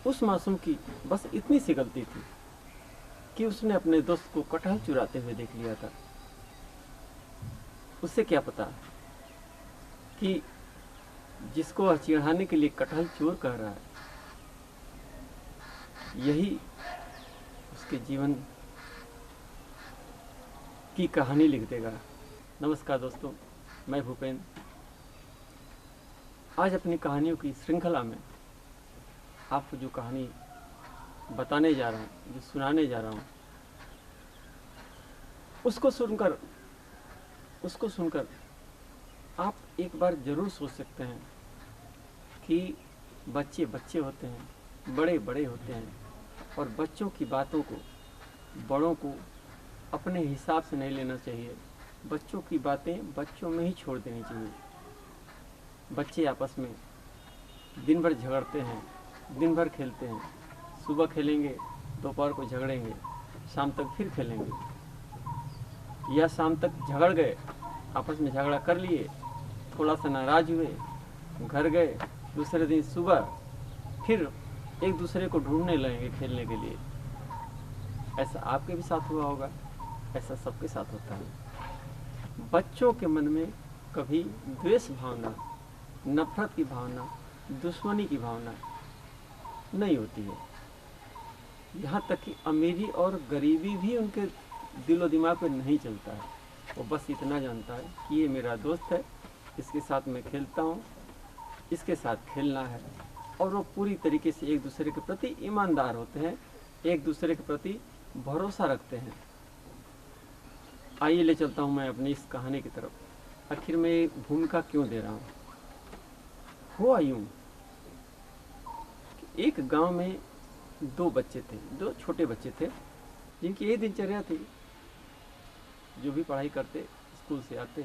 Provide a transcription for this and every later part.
उस मासूम की बस इतनी सी गलती थी कि उसने अपने दोस्त को कटहल चुराते हुए देख लिया था। उससे क्या पता कि जिसको वह चिढ़ाने के लिए कटहल चोर कह रहा है, यही उसके जीवन की कहानी लिख देगा। नमस्कार दोस्तों, मैं भूपेंद्र आज अपनी कहानियों की श्रृंखला में आपको जो कहानी बताने जा रहा हूँ, जो सुनाने जा रहा हूँ, उसको सुनकर आप एक बार ज़रूर सोच सकते हैं कि बच्चे बच्चे होते हैं, बड़े बड़े होते हैं, और बच्चों की बातों को बड़ों को अपने हिसाब से नहीं लेना चाहिए। बच्चों की बातें बच्चों में ही छोड़ देनी चाहिए। बच्चे आपस में दिन भर झगड़ते हैं, दिन भर खेलते हैं। सुबह खेलेंगे, दोपहर को झगड़ेंगे, शाम तक फिर खेलेंगे, या शाम तक झगड़ गए, आपस में झगड़ा कर लिए, थोड़ा सा नाराज हुए, घर गए, दूसरे दिन सुबह फिर एक दूसरे को ढूंढने लगेंगे खेलने के लिए। ऐसा आपके भी साथ हुआ होगा, ऐसा सबके साथ होता है। बच्चों के मन में कभी द्वेष भावना, नफरत की भावना, दुश्मनी की भावना नहीं होती है। यहाँ तक कि अमीरी और गरीबी भी उनके दिलो दिमाग पे नहीं चलता है। वो बस इतना जानता है कि ये मेरा दोस्त है, इसके साथ मैं खेलता हूँ, इसके साथ खेलना है। और वो पूरी तरीके से एक दूसरे के प्रति ईमानदार होते हैं, एक दूसरे के प्रति भरोसा रखते हैं। आइए ले चलता हूँ मैं अपनी इस कहानी की तरफ। आखिर मैं भूमिका क्यों दे रहा हूँ? हुआ यूँ कि एक गांव में दो बच्चे थे, दो छोटे बच्चे थे, जिनकी यही दिनचर्या थी। जो भी पढ़ाई करते, स्कूल से आते,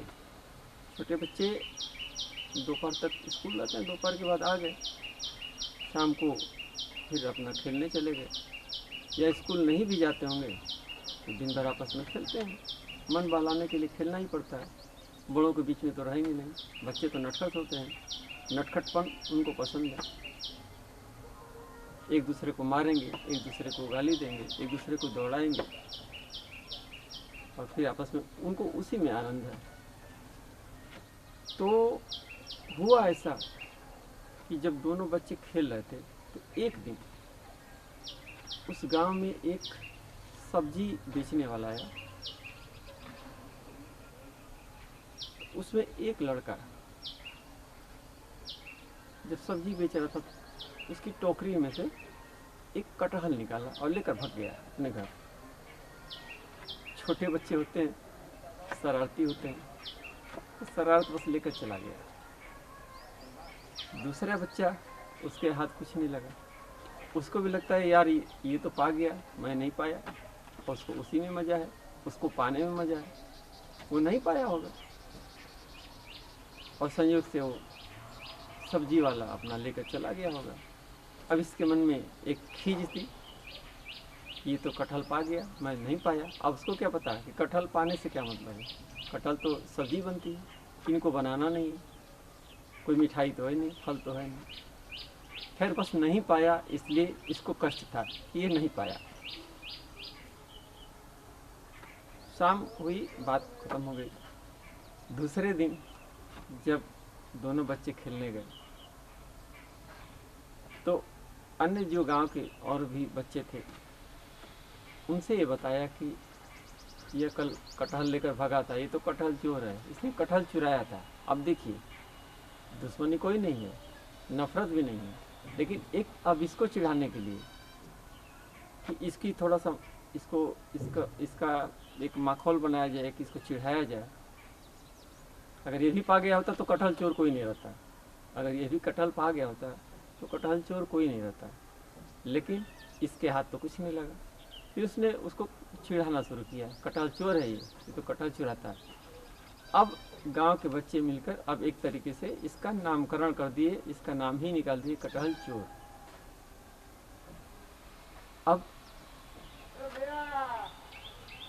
छोटे बच्चे दोपहर तक स्कूल आते हैं, दोपहर के बाद आ गए, शाम को फिर अपना खेलने चले गए, या स्कूल नहीं भी जाते होंगे तो दिन भर आपस में खेलते हैं। मन बहलाने के लिए खेलना ही पड़ता है, बड़ों के बीच में तो रहेंगे नहीं। बच्चे तो नटखट होते हैं, नटखटपन उनको पसंद है। एक दूसरे को मारेंगे, एक दूसरे को गाली देंगे, एक दूसरे को दौड़ाएंगे, और फिर आपस में उनको उसी में आनंद है। तो हुआ ऐसा कि जब दोनों बच्चे खेल रहे थे तो एक दिन उस गांव में एक सब्जी बेचने वाला आया। उसमें एक लड़का जब सब्जी बेच रहा था, उसकी टोकरी में से एक कटहल निकाला और लेकर भाग गया अपने घर। छोटे बच्चे होते हैं, शरारती होते हैं, तो शरारत बस लेकर चला गया। दूसरा बच्चा, उसके हाथ कुछ नहीं लगा। उसको भी लगता है यार ये तो पा गया, मैं नहीं पाया, और उसको उसी में मज़ा है, उसको पाने में मज़ा है। वो नहीं पाया होगा, और संयोग से वो सब्जी वाला अपना लेकर चला गया होगा। अब इसके मन में एक खीज थी, ये तो कटहल पा गया, मैं नहीं पाया। अब उसको क्या पता कि कटहल पाने से क्या मतलब है। कटहल तो सब्जी बनती है, इनको बनाना नहीं है, कोई मिठाई तो है नहीं, फल तो है नहीं। खैर बस नहीं पाया, इसलिए इसको कष्ट था कि ये नहीं पाया। शाम हुई, बात खत्म हो गई। दूसरे दिन जब दोनों बच्चे खेलने गए तो अन्य जो गांव के और भी बच्चे थे, उनसे ये बताया कि ये कल कटहल लेकर भागा था, ये तो कटहल चोर है, इसने कटहल चुराया था। अब देखिए, दुश्मनी कोई नहीं है, नफरत भी नहीं है, लेकिन एक अब इसको चिढ़ाने के लिए कि इसकी थोड़ा सा इसका एक माहौल बनाया जाए कि इसको चिढ़ाया जाए। अगर ये भी पा गया होता तो कटहल चोर कोई नहीं रहता। अगर ये भी कटहल पा गया होता तो कटहल चोर कोई नहीं रहता। लेकिन इसके हाथ तो कुछ नहीं लगा। फिर उसने उसको चिढ़ाना शुरू किया, कटहल चोर है ये तो कटहल चुराता है। अब गांव के बच्चे मिलकर अब एक तरीके से इसका नामकरण कर दिए, इसका नाम ही निकाल दिए कटहल चोर। अब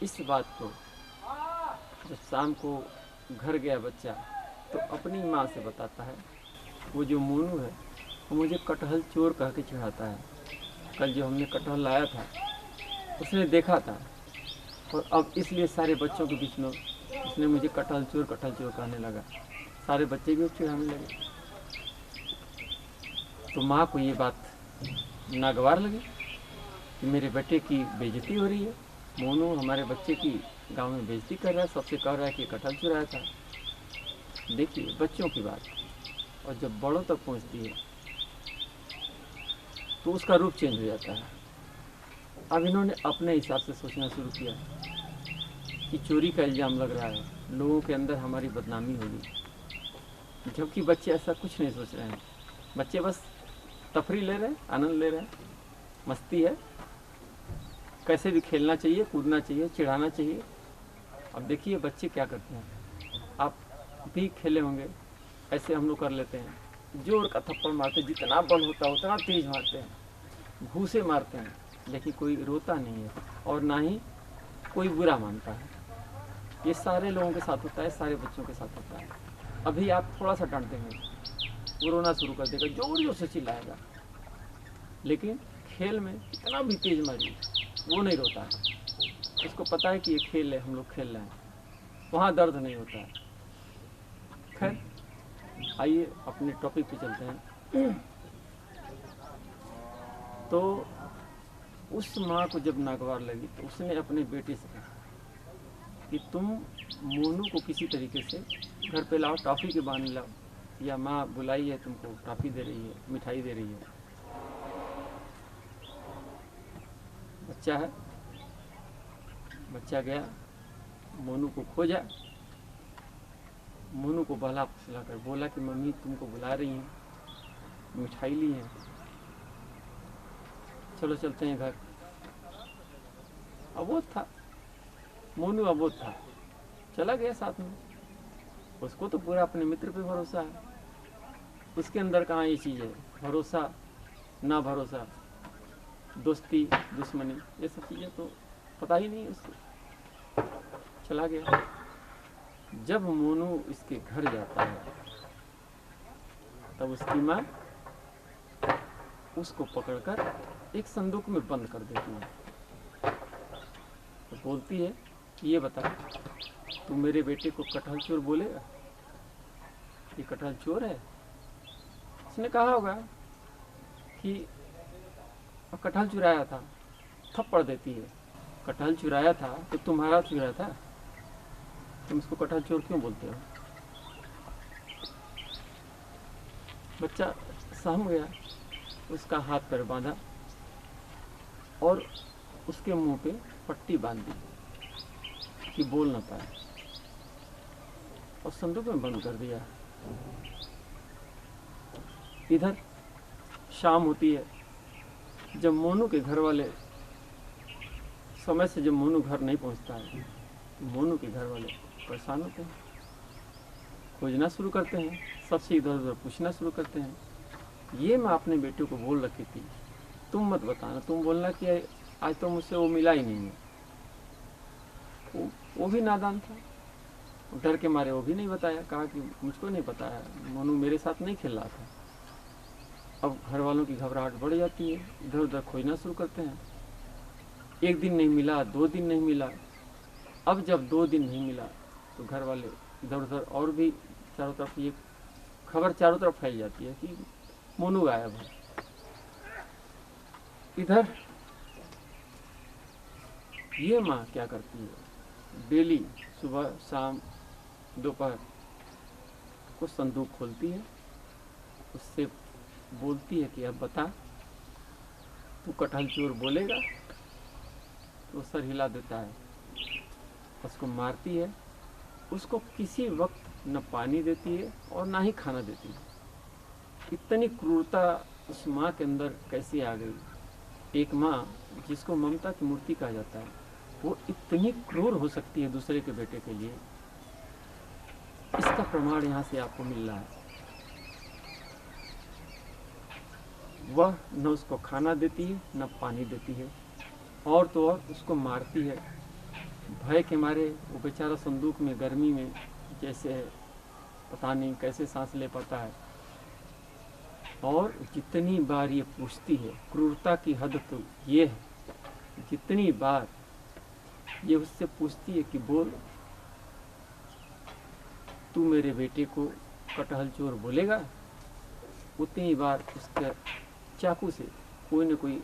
इस बात को जब शाम को घर गया बच्चा तो अपनी माँ से बताता है, वो जो मोनू है वो मुझे कटहल चोर कह के चिढ़ाता है। कल जो हमने कटहल लाया था उसने देखा था, और अब इसलिए सारे बच्चों के बीच में उसने मुझे कटहल चोर कहने लगा। सारे बच्चे भी चिढ़ाने लगे। तो माँ को ये बात नागवार लगी कि मेरे बेटे की बेइज्जती हो रही है, मोनू हमारे बच्चे की गांव में बेइज्जती कर रहा है, सबसे कह रहा है कि कटहल चुराया था। देखिए बच्चों की बात, और जब बड़ों तक पहुंचती है तो उसका रूप चेंज हो जाता है। अब इन्होंने अपने हिसाब से सोचना शुरू किया कि चोरी का इल्ज़ाम लग रहा है, लोगों के अंदर हमारी बदनामी होगी, जबकि बच्चे ऐसा कुछ नहीं सोच रहे हैं। बच्चे बस तफरी ले रहे हैं, आनंद ले रहे हैं, मस्ती है, कैसे भी खेलना चाहिए, कूदना चाहिए, चिढ़ाना चाहिए। अब देखिए बच्चे क्या करते हैं, आप भी खेले होंगे, ऐसे हम लोग कर लेते हैं, जोर का थप्पड़ मारते, जितना बल होता है उतना तेज मारते हैं, घूसे मारते हैं, लेकिन कोई रोता नहीं है और ना ही कोई बुरा मानता है। ये सारे लोगों के साथ होता है, सारे बच्चों के साथ होता है। अभी आप थोड़ा सा डांट देंगे, वो रोना शुरू कर देगा, जोर जोर से चिल्लाएगा, लेकिन खेल में इतना भी तेज मारिए वो नहीं रोता है। उसको पता है कि ये खेल है, हम लोग खेल रहे हैं, वहाँ दर्द नहीं होता है। खैर आइए अपने टॉपिक पे चलते हैं। तो उस माँ को जब नागवार लगी तो उसने अपने बेटे से कहा कि तुम मोनू को किसी तरीके से घर पे लाओ, टॉफ़ी के बहाने लाओ, या माँ बुलाई है तुमको, टॉफ़ी दे रही है, मिठाई दे रही है। बच्चा है, बच्चा गया, मोनू को खोजा, मोनू को बहला फुसला कर बोला कि मम्मी तुमको बुला रही हैं, मिठाई ली है, चलो चलते हैं घर। अबोध था मोनू, अबोध था, चला गया साथ में। उसको तो पूरा अपने मित्र पे भरोसा है, उसके अंदर कहाँ ये चीज़ है, भरोसा ना भरोसा, दोस्ती दुश्मनी, ये सब चीज़ें तो पता ही नहीं उसको। चला गया। जब मोनू इसके घर जाता है तब उसकी माँ उसको पकड़कर एक संदूक में बंद कर देती है। तो बोलती है कि ये बता, तू मेरे बेटे को कटहल चोर बोलेगा? ये कटहल चोर है? उसने कहा होगा कि कटहल चुराया था, थप्पड़ देती है। कटहल चुराया था तो तुम्हारा चुराया था, तुम इसको कटहल चोर क्यों बोलते हो? बच्चा सहम गया, उसका हाथ पैर बांधा और उसके मुंह पे पट्टी बांध दी कि बोल ना पाए, और संदूक में बंद कर दिया। इधर शाम होती है, जब मोनू के घर वाले समय से जब मोनू घर नहीं पहुंचता है तो मोनू के घर वाले परेशान होते हैं, खोजना शुरू करते हैं, सबसे इधर उधर पूछना शुरू करते हैं। ये मैं अपने बेटे को बोल रखी थी, तुम मत बताना, तुम बोलना कि आज तो मुझसे वो मिला ही नहीं है। वो भी नादान था, डर के मारे वो भी नहीं बताया, कहा कि मुझको नहीं बताया, मोनू मेरे साथ नहीं खेल रहा था। अब घर वालों की घबराहट बढ़ जाती है, इधर उधर खोजना शुरू करते हैं। एक दिन नहीं मिला, 2 दिन नहीं मिला। अब जब 2 दिन नहीं मिला तो घर वाले इधर उधर, और भी चारों तरफ ये खबर चारों तरफ फैल जाती है कि मोनू गायब है। इधर ये माँ क्या करती है, डेली सुबह शाम दोपहर को संदूक खोलती है, उससे बोलती है कि अब बता, तू कटहल चोर बोलेगा? तो सर हिला देता है, उसको मारती है। उसको किसी वक्त न पानी देती है और ना ही खाना देती है। इतनी क्रूरता उस माँ के अंदर कैसे आ गई? एक माँ जिसको ममता की मूर्ति कहा जाता है, वो इतनी क्रूर हो सकती है दूसरे के बेटे के लिए, इसका प्रमाण यहाँ से आपको मिल रहा है। वह न उसको खाना देती है न पानी देती है, और तो और उसको मारती है। भय के मारे वो बेचारा संदूक में गर्मी में जैसे पता नहीं कैसे सांस ले पाता है। और जितनी बार ये पूछती है, क्रूरता की हद तो ये है, जितनी बार ये उससे पूछती है कि बोल, तू मेरे बेटे को कटहल चोर बोलेगा, उतनी बार उसके चाकू से कोई न कोई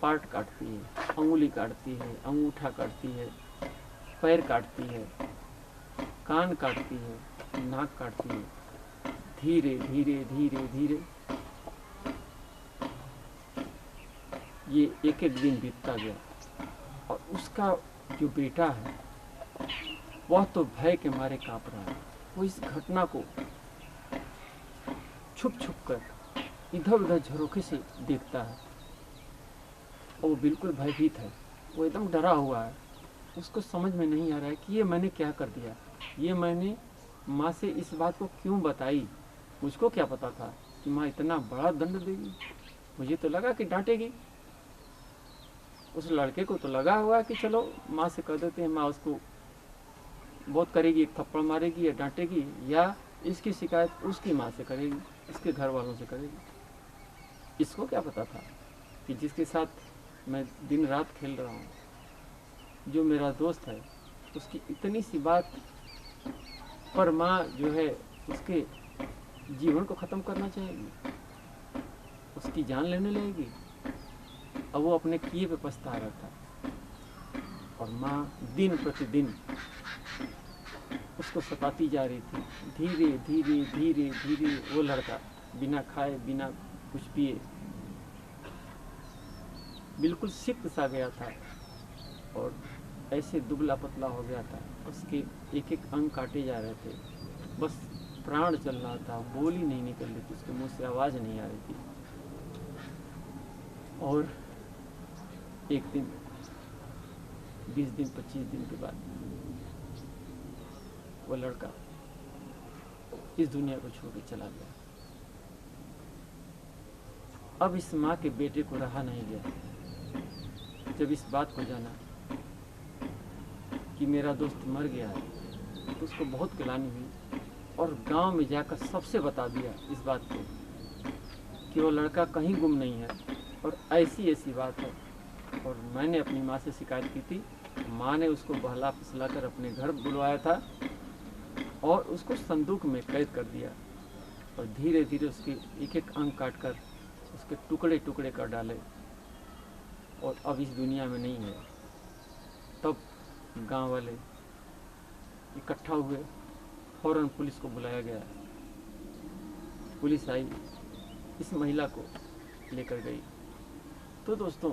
पार्ट काटती है, अंगुली काटती है, अंगूठा काटती है, पैर काटती है, कान काटती है, नाक काटती है। धीरे धीरे धीरे धीरे ये एक एक दिन बीतता गया और उसका जो बेटा है वह तो भय के मारे कांप रहा है। वो इस घटना को छुप छुप कर इधर उधर झरोखे से देखता है और वो बिल्कुल भयभीत है, वो एकदम डरा हुआ है। उसको समझ में नहीं आ रहा है कि ये मैंने क्या कर दिया, ये मैंने माँ से इस बात को क्यों बताई। मुझको क्या पता था कि माँ इतना बड़ा दंड देगी, मुझे तो लगा कि डांटेगी। उस लड़के को तो लगा हुआ है कि चलो माँ से कह देते हैं, माँ उसको बहुत करेगी, एक थप्पड़ मारेगी या डांटेगी, या इसकी शिकायत उसकी माँ से करेगी, इसके घर वालों से करेगी। इसको क्या पता था कि जिसके साथ मैं दिन रात खेल रहा हूँ, जो मेरा दोस्त है, उसकी इतनी सी बात पर माँ जो है उसके जीवन को ख़त्म करना चाहेगी, उसकी जान लेने लगेगी। अब वो अपने किए पे पछता रहा था और माँ दिन प्रतिदिन उसको सताती जा रही थी। धीरे धीरे धीरे धीरे वो लड़का बिना खाए बिना कुछ पिए बिल्कुल सिक्त सा गया था और ऐसे दुबला पतला हो गया था। उसके एक एक अंग काटे जा रहे थे, बस प्राण चल रहा था, बोली नहीं निकल रही थी, उसके मुंह से आवाज़ नहीं आ रही थी। और एक दिन 20 दिन 25 दिन के बाद वो लड़का इस दुनिया को छोड़ के चला गया। अब इस माँ के बेटे को रहा नहीं गया। जब इस बात को जाना कि मेरा दोस्त मर गया है तो उसको बहुत गिलानी हुई और गांव में जाकर सबसे बता दिया इस बात को कि वो लड़का कहीं गुम नहीं है और ऐसी ऐसी बात है। और मैंने अपनी माँ से शिकायत की थी, माँ ने उसको बहला फुसला कर अपने घर बुलवाया था और उसको संदूक में कैद कर दिया और धीरे धीरे उसके एक एक अंग काट कर उसके टुकड़े टुकड़े कर डाले और अब इस दुनिया में नहीं है। तब गांव वाले इकट्ठा हुए, फौरन पुलिस को बुलाया गया। पुलिस आई, इस महिला को लेकर गई। तो दोस्तों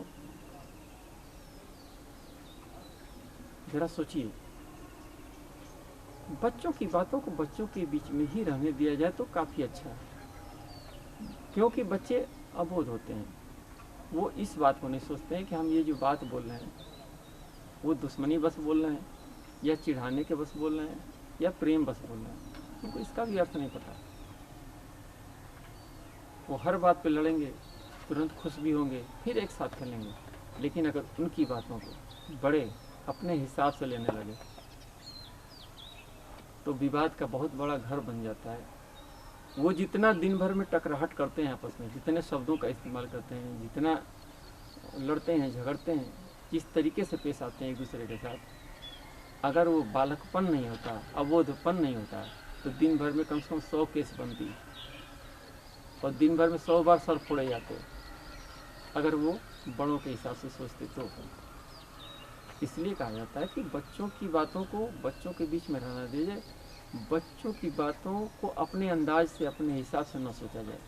जरा सोचिए, बच्चों की बातों को बच्चों के बीच में ही रहने दिया जाए तो काफ़ी अच्छा है, क्योंकि बच्चे अबोध होते हैं। वो इस बात को नहीं सोचते हैं कि हम ये जो बात बोल रहे हैं वो दुश्मनी बस बोल रहे हैं या चिढ़ाने के बस बोल रहे हैं या प्रेम बस बोल रहे हैं, उनको इसका भी अर्थ नहीं पता। वो हर बात पे लड़ेंगे, तुरंत खुश भी होंगे, फिर एक साथ खेलेंगे। लेकिन अगर उनकी बातों को बड़े अपने हिसाब से लेने लगे तो विवाद का बहुत बड़ा घर बन जाता है। वो जितना दिन भर में टकराहट करते हैं आपस में, जितने शब्दों का इस्तेमाल करते हैं, जितना लड़ते हैं झगड़ते हैं, जिस तरीके से पेश आते हैं एक दूसरे के साथ, अगर वो बालकपन नहीं होता, अबोधपन नहीं होता, तो दिन भर में कम से कम 100 केस बनती और दिन भर में 100 बार सर फोड़े जाते, अगर वो बड़ों के हिसाब से सोचते तो। इसलिए कहा जाता है कि बच्चों की बातों को बच्चों के बीच में रहना दिया जाए, बच्चों की बातों को अपने अंदाज से अपने हिसाब से न सोचा जाए।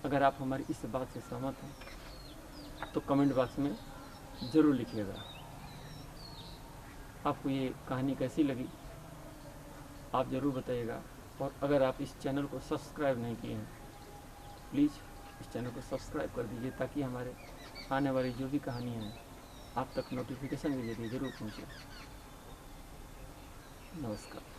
अगर आप हमारी इस बात से सहमत हैं तो कमेंट बॉक्स में ज़रूर लिखिएगा। आपको ये कहानी कैसी लगी आप ज़रूर बताइएगा। और अगर आप इस चैनल को सब्सक्राइब नहीं किए हैं, प्लीज़ इस चैनल को सब्सक्राइब कर दीजिए ताकि हमारे आने वाली जो भी कहानियाँ हैं आप तक नोटिफिकेशन के जरिए ज़रूर पहुँचे। नमस्कार।